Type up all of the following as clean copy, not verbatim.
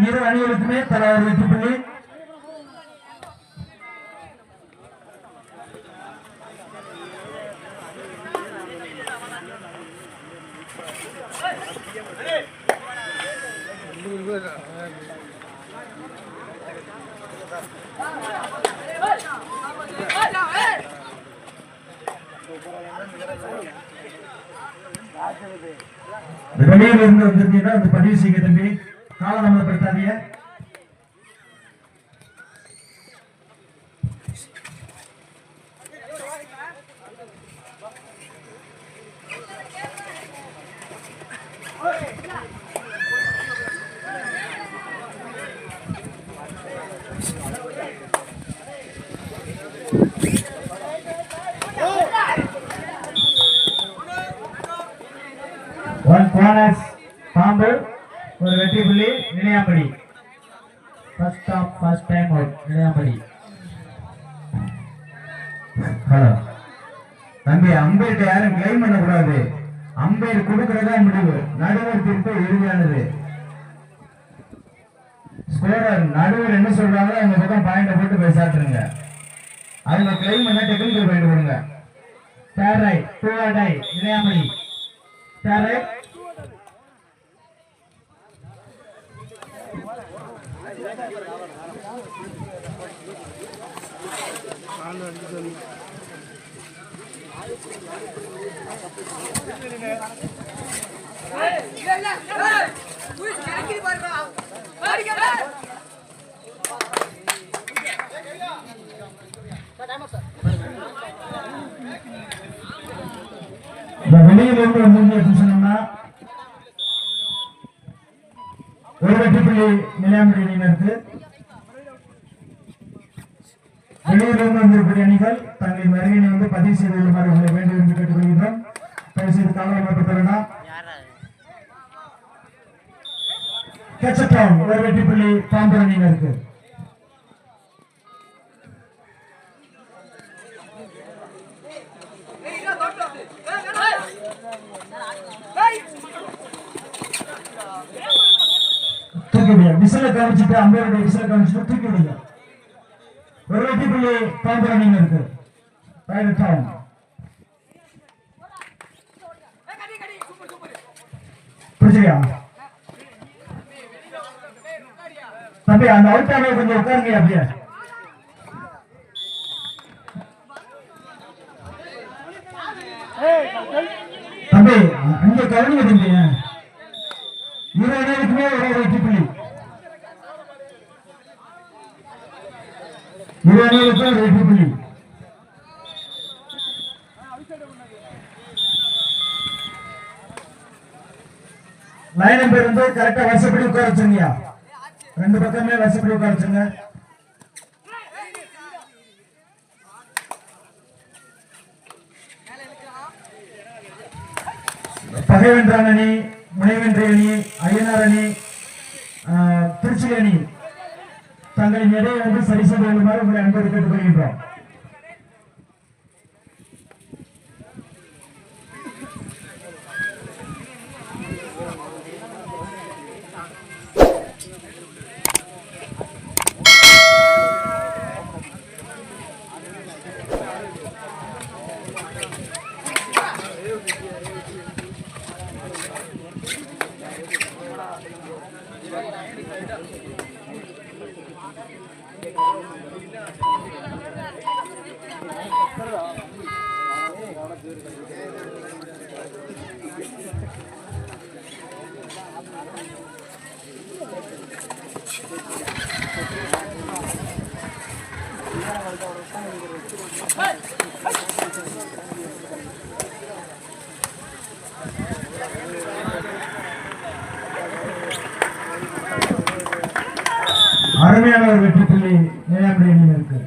இரு அணிகளுக்குமே தலா ஒரு வெற்றி புள்ளி. வெளியில் இருந்து வந்திருக்கீங்கன்னா அது பதிவு செய்ய தம்பி, காலதாமதப்படுத்தாதீங்க. பாம்பு ஒரு வெற்றி புள்ளி. நிலையாம்படி ஃபர்ஸ்ட் டைம் அவுட். நிலையாம்படி ஹலோ தம்பி, அம்பேர் யாரும் கிளைம் பண்ண கூடாது. அம்பேர் கொடுக்கறதா முடிவு, நடுவர் தீர்ப்பு இறுதியானது. ஸ்கோரர் நடுவர் என்ன சொல்றாங்களோ அந்த பக்கம் பாயிண்ட போட்டு பேசாட்டுருங்க. அதுல கிளைம் பண்ண டெக்னிக்கல் பாயிண்ட் கொடுங்க. தேர் ரைட், டூ டை. நிலையாம்படி தேர் ரைட். வெளியிலிருந்து வந்து சொன்னோம்னா ஒரு வெற்றி புள்ளி நிலையாம்படி அணியினருக்கு. வெளியிலிருந்து வந்திருக்கிற அணிகள் தங்களின் வருகையினை வந்து பதிவு செய்து கொள்ளுமாறு உங்களை வேண்டும் என்று கேட்டுக்கொள்கின்றோம். தயவு செய்து காலவரப்பட்ட வேண்டாம். கேட்சப் ஒரு வெற்றி புள்ளி பாம்பு அணியினருக்கு. தூக்கி விடுங்க. விசில கவனிச்சுட்டு அம்பேருடைய விசில கவனிச்சுட்டு தூக்கி விடுங்க. ஒரு வெற்றி புள்ளி பாம்பு அணியினருக்கு. புரிஞ்சுக்கா தம்பி, அந்த அவுட்டாவே கொஞ்சம் உட்காருங்க. அப்படியே தம்பி அங்க கவனிங்க தம்பி. 20 அணிகளுக்குமே ஒரு வெற்றி புள்ளி. 20 அணிகளுக்கு ஒரு வெற்றி புள்ளி. லைன் நம்பர் வந்து கரெக்டா வரிசைப்படி உட்கார வச்சுங்க. ரெண்டு பக்கமே வரிசைப்படி உட்கார வச்சுங்க. பகைவென்றான் அணி, முனைவென்ற அணி, ஐயனார் அணி, திருச்சி அணி தங்களின் எடையை வந்து சரி செய்து கொள்ளுமாறு உங்களை அன்போடு கேட்டுக்கொள்கின்றோம். அருமையான ஒரு வெற்றி புள்ளி நிலையாம்படி அணியினருக்கு.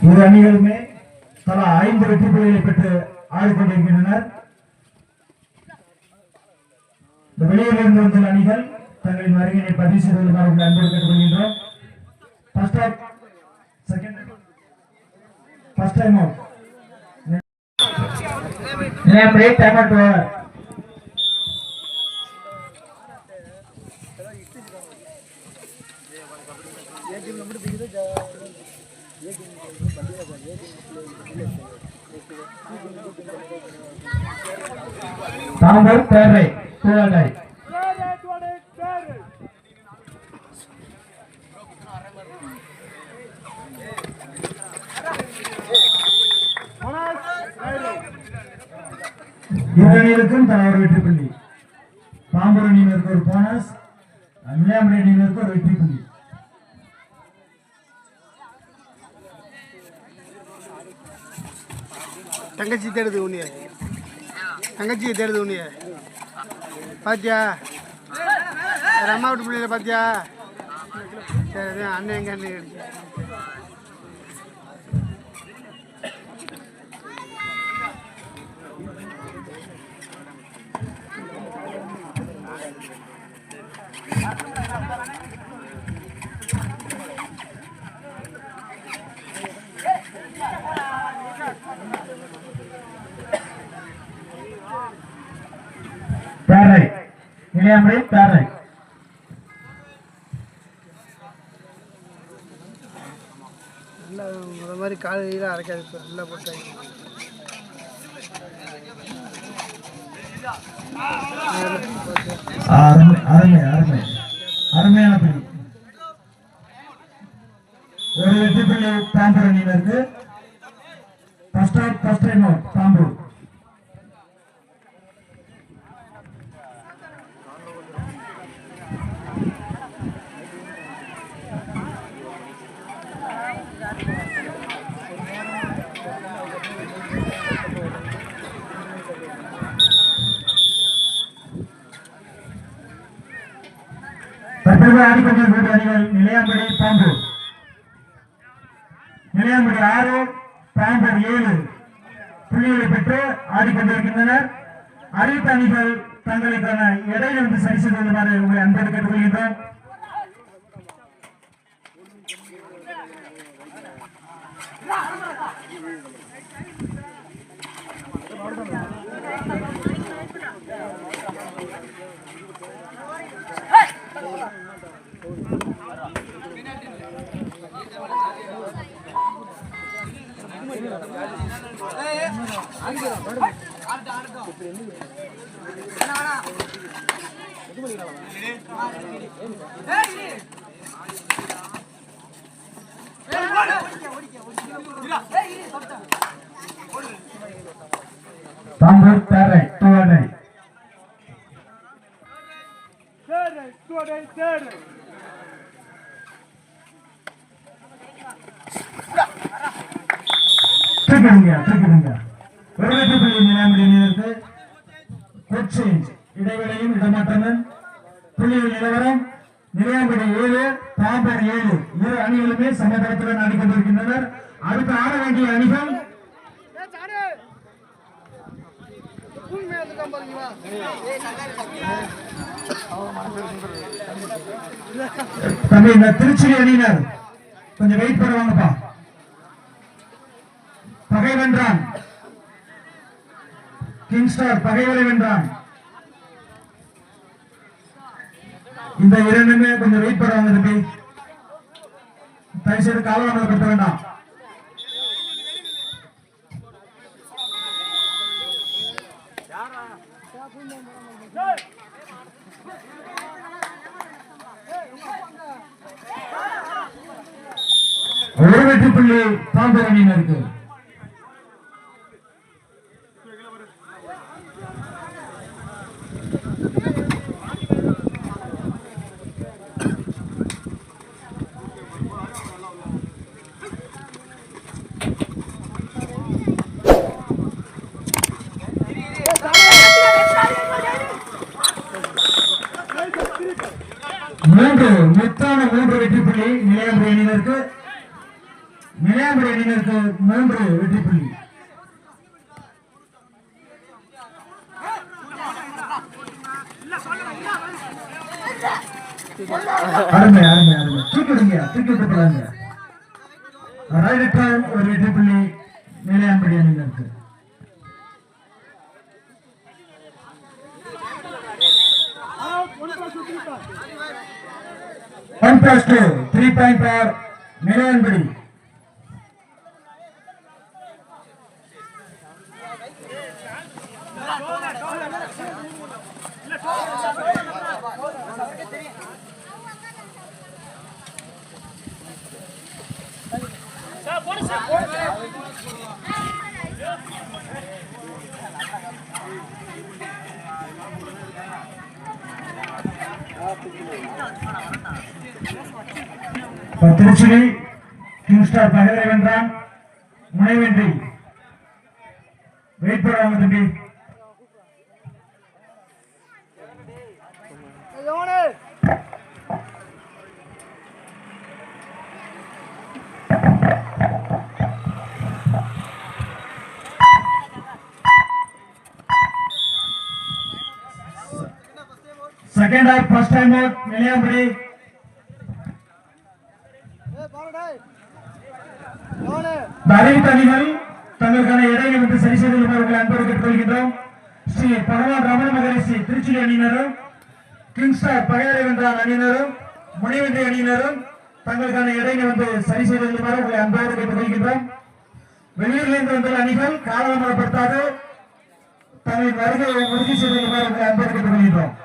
இரு அணிகளுமே தலா 5 வெற்றி புள்ளிகளை பெற்று ஆடிக்கொண்டிருக்கின்றனர். வெளியில் இருந்து வந்துள்ள அணிகள் தங்களின் வருகையை பதிவு செய்து கொள்ளுமாறு அன்போடு கேட்டுக்கொள்கின்றோம். First time out. Break time out over. Dhampur தேர்வை தூவாடை இரு அணிகளுக்கும் தலா ஒரு வெற்றி புள்ளி. தாம்பூர் அணியினருக்கு ஒரு போனஸ், நிலையாம்படி அணியினருக்கு ஒரு வெற்றி புள்ளி. தங்கச்சி தேடுது உன்னைய, தங்கச்சியை தேடுது உன்னைய பாத்தியா? அம்மா வீட்டு பிள்ளைல பாத்தியா? சரி அண்ணன் எங்க அண்ணன் பேரை நிலையாம்படி பேரை இந்த மாதிரி காலையில் அரைக்காது நல்லா போட்டாங்க. அருமையான புள்ளி. ஒரு வெற்றி புள்ளி தாம்பூர் அணியினருக்கு. First time out Tambur. தற்போது ஆடிக்கொண்டிருக்கிற அணிகள் நிலையாம்படி தாம்பூர். நிலையாம்படி 6, தாம்பூர் 7 புள்ளிகளை பெற்று ஆடிக்கொண்டிருக்கின்றனர். அறிவித்த அணிகள் தங்களுக்கான இடையிலிருந்து சரி செய்து கொள்ளுமாறு உங்களை அன்போடு கேட்டுக்கொள்கின்றோம். தாம்பூர் தேரை தூவாடை ஒரு வெற்றி புள்ளி நிலையாம்படி அணியினருக்கு. இடைவெளியும் இடமாற்றமும் புள்ளிகள் நிலவரம். நிலையாம்படி 7, தாம்பூர் 7 இரு அணிகளுமே சமதளத்துடன் ஆடிக்கொண்டிருக்கின்றனர். அடுத்து ஆட வேண்டிய அணிகள் தம்பி இந்த திருச்சி அணியினர் கொஞ்சம் வெயிட் பண்ணுவாங்கப்பா. பகை வென்றான் கிங்ஸ்டார், பகைவரை வென்றான். இந்த இரண்டுமே கொஞ்சம் வெயிட் பண்ணுவாங்க தம்பி. தயவுசெய்து காலவரங்களை பெற்ற வேண்டாம். ஒரு வெற்றி புள்ளி தாம்பூர் அணியினருக்கு. அணியினருக்கு 3 வெற்றி புள்ளி. அருமை அருமை அருமை. தூக்கிடுங்க, தூக்கிட்டு போறாங்க. ரைட் ஒரு வெற்றி புள்ளி நிலையாம்படி அணியினருக்கு. One plus two, 3 point for நிலையாம்படி. திருச்சியை கிங் ஸ்டார் பகைவரை வென்றான். முனைவென்றி வெயிட் பண்ணுவாங்க தம்பி. Second half first time out நிலையாம்படி. அறிவித்த அணிகள் தங்களுக்கான இடைவெளி விட்டு சரி செய்து கொள்ளுமாறு அன்போடு கேட்டுக்கொள்கின்றோம். ஸ்ரீ பகவான் ரமண மகரிஷி திருச்சி அணியினரும் கிங் ஸ்டார் பகைவரை வென்றான் அணியினரும் முனைவென்றி அணியினரும் தங்களுக்கான இடைவெளி வந்து சரி செய்து கொள்ளுமாறு உங்களை அன்போடு கேட்டுக்கொள்கின்றோம். வெளியூரிலிருந்து வந்த அணிகள் காலதாமதப்படுத்தாது தங்களின் வருகையை உறுதி செய்து கொள்ளுமாறு உங்களை அன்போடு கேட்டுக்கொள்கின்றோம்.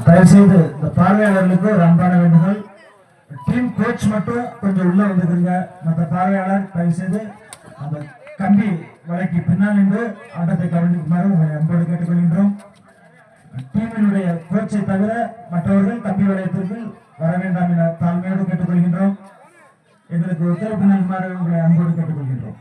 தயவு செய்து இந்த பார்வையாளர்களுக்கு ஒரு அன்பான வேண்டுகோள். டீம் கோச் மட்டும் கொஞ்சம் உள்ள வந்துருங்க. மற்ற பார்வையாளர் தயவு செய்து அந்த கம்பி வலைக்கு பின்னால் நின்று ஆட்டத்தை கவனிக்குமாறு உங்களை அன்போடு கேட்டுக்கொள்கின்றோம். டீமினுடைய கோச்சை தவிர மற்றவர்கள் கம்பி வளையத்திற்கு வர வேண்டாம் என தாழ்மையோடு கேட்டுக்கொள்கின்றோம். எங்களுக்கு ஒத்துழைப்பு நல்குமாறு உங்களை அன்போடு கேட்டுக்கொள்கின்றோம்.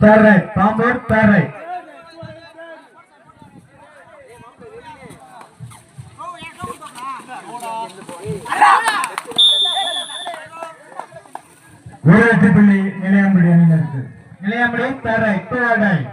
Third right, Pambur, third right. ஒரு வெற்றி புள்ளி நிலையாம்படி அணியினருக்கு. நிலையாம்படி third right, third right.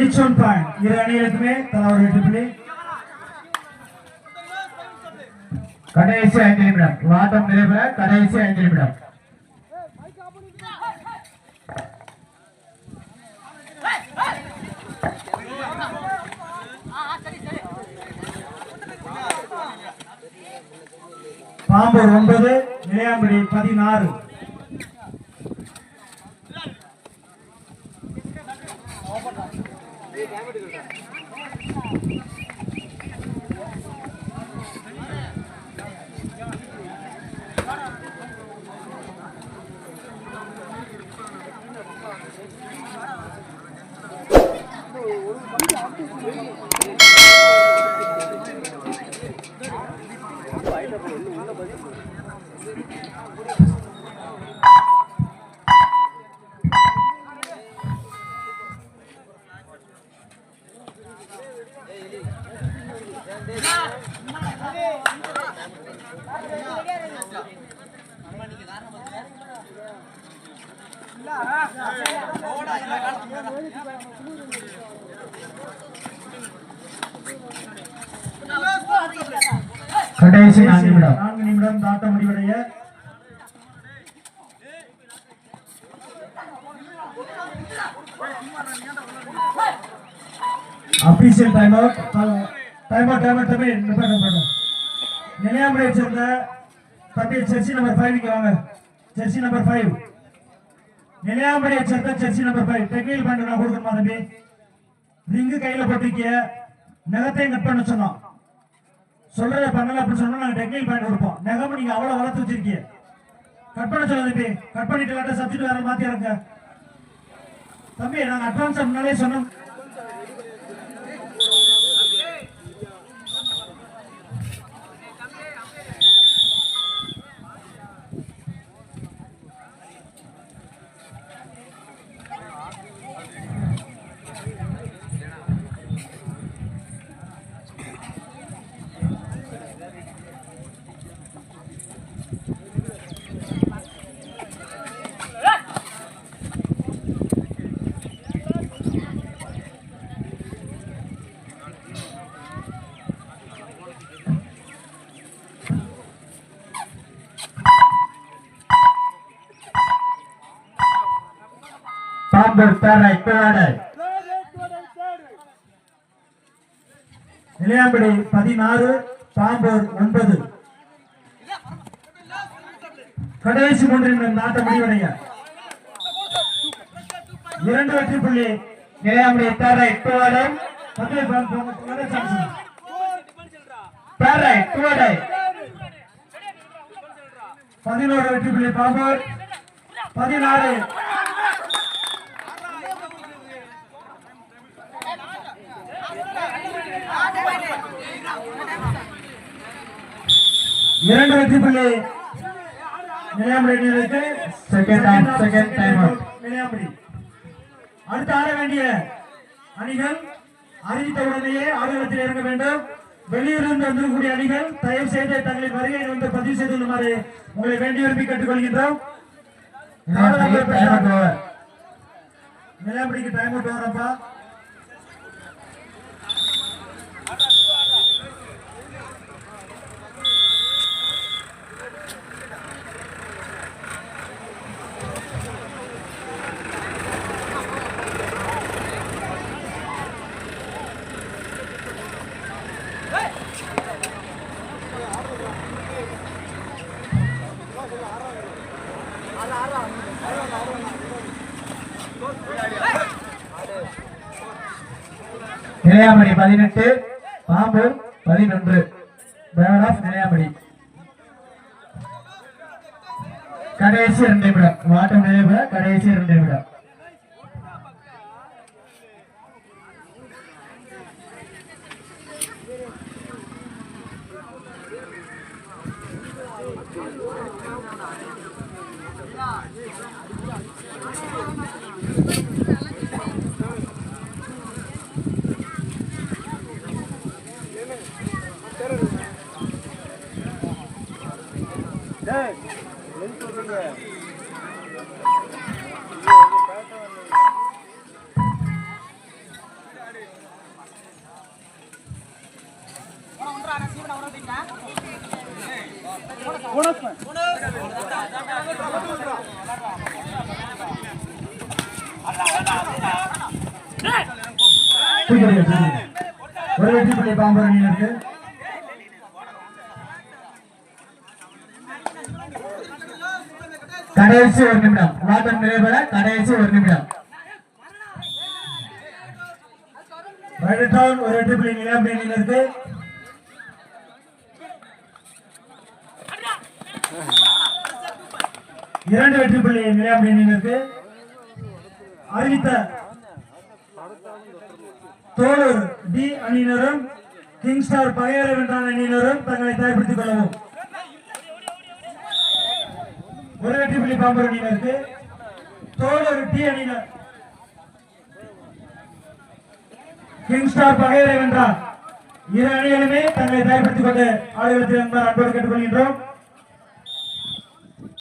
Each one point. இரு அணிகளுக்குமே தலா ஒரு வெற்றி புள்ளி. கடைசி 5 நிமிடம். வாதம் நிறைவேற கடைசி 5 நிமிடம். பாம்பூர் 9, நிலையாம்படி 16. கடைசி 4 நிமிடம் தாட்ட முடிவடைய அபிஷியல் டைம் அவுட் தம்பி நிப்பாட்டம். நிலையாம்படியை சேர்ந்த தம்பி ஜெர்சி நம்பர் 5 இங்க வாங்க. ஜெர்சி நம்பர் 5 நிலையாம்படியை சேர்ந்த ஜெர்சி நம்பர் 5 டெக்னிக்கல் பாயிண்ட் நான் கொடுக்கணுமா தம்பி? ரிங்கு கையில போட்டிருக்கிய நகத்தையும் கட் பண்ண சொன்னோம். சொல்றத பண்ணல அப்படின்னு சொன்னா நாங்க டெக்னிக்கல் பாயிண்ட் கொடுப்போம். நகம் நீங்க அவ்வளவு வளர்த்து வச்சிருக்கீங்க. கட் பண்ண சொல்ல தம்பி. கட் பண்ணிட்டு இல்லாட்ட சப்ஜெக்ட் வேற மாத்தி இறங்க தம்பி. நாங்க அட்வான்ஸ் முன்னாலே சொன்னோம். நிலையாம்படி 16 பாம்பூர் 9. கடைசி 3 நிமிடம் நாட்ட முடிவடைய 2 வெற்றி புள்ளி நிலையாம்படி பேரைட் 11 வெற்றி புள்ளி பாம்பூர் 16. இரண்டு வெற்றி புள்ளி நிலையாம்படி. செகண்ட் டைம் அவுட் நிலையாம்படி. அடுத்து ஆட வேண்டிய அணிகள் அறிவித்த உடனேயே ஆடுகளத்தில் இறங்க வேண்டும். வெளியூரிலிருந்து வந்திருக்கக்கூடிய அணிகள் தயவு செய்து தங்களின் வருகை வந்து பதிவு செய்துள்ளமாறு உங்களை வேண்டி விரும்பி கேட்டுக்கொள்கின்றோம். நிலையாம்படிக்கு டைம் அவுட் வரப்பா. நிலையாம்படி 18 பாம்பூர் 11. பேர் ஆஃப் நிலையாம்படி. கடைசி 2 நிமிடம் வாட்டம் நிலைய கடைசி 2 நிமிடம். ஒரு வெற்றி புள்ளி பாம்பூர் அணியினருக்கு. கடைசி 1 நிமிடம் வாட்டம் நிறைவேற கடைசி 1 நிமிடம். ஒரு வெற்றி புள்ளி நிலையாம்படி அணியினருக்கு. இரண்டு வெற்றி புள்ளி நிலையாம்படி அணியினருக்கு. அறிவித்த தோழர் டி அணியினரும் கிங் ஸ்டார் பகையரை வென்றான் அணியினரும் தங்களை தயார்படுத்திக் கொள்ளவும். ஒரு வெற்றி புள்ளி பாம்பூர் அணியினருக்கு. தோழர் டி அணியினர் கிங் ஸ்டார் பகையரை வென்றான். இரு அணிகளுமே தங்களை தயார்படுத்திக் கொண்டு ஆடுகளத்தில் அன்போடு கேட்டுக்கொள்கின்றோம்.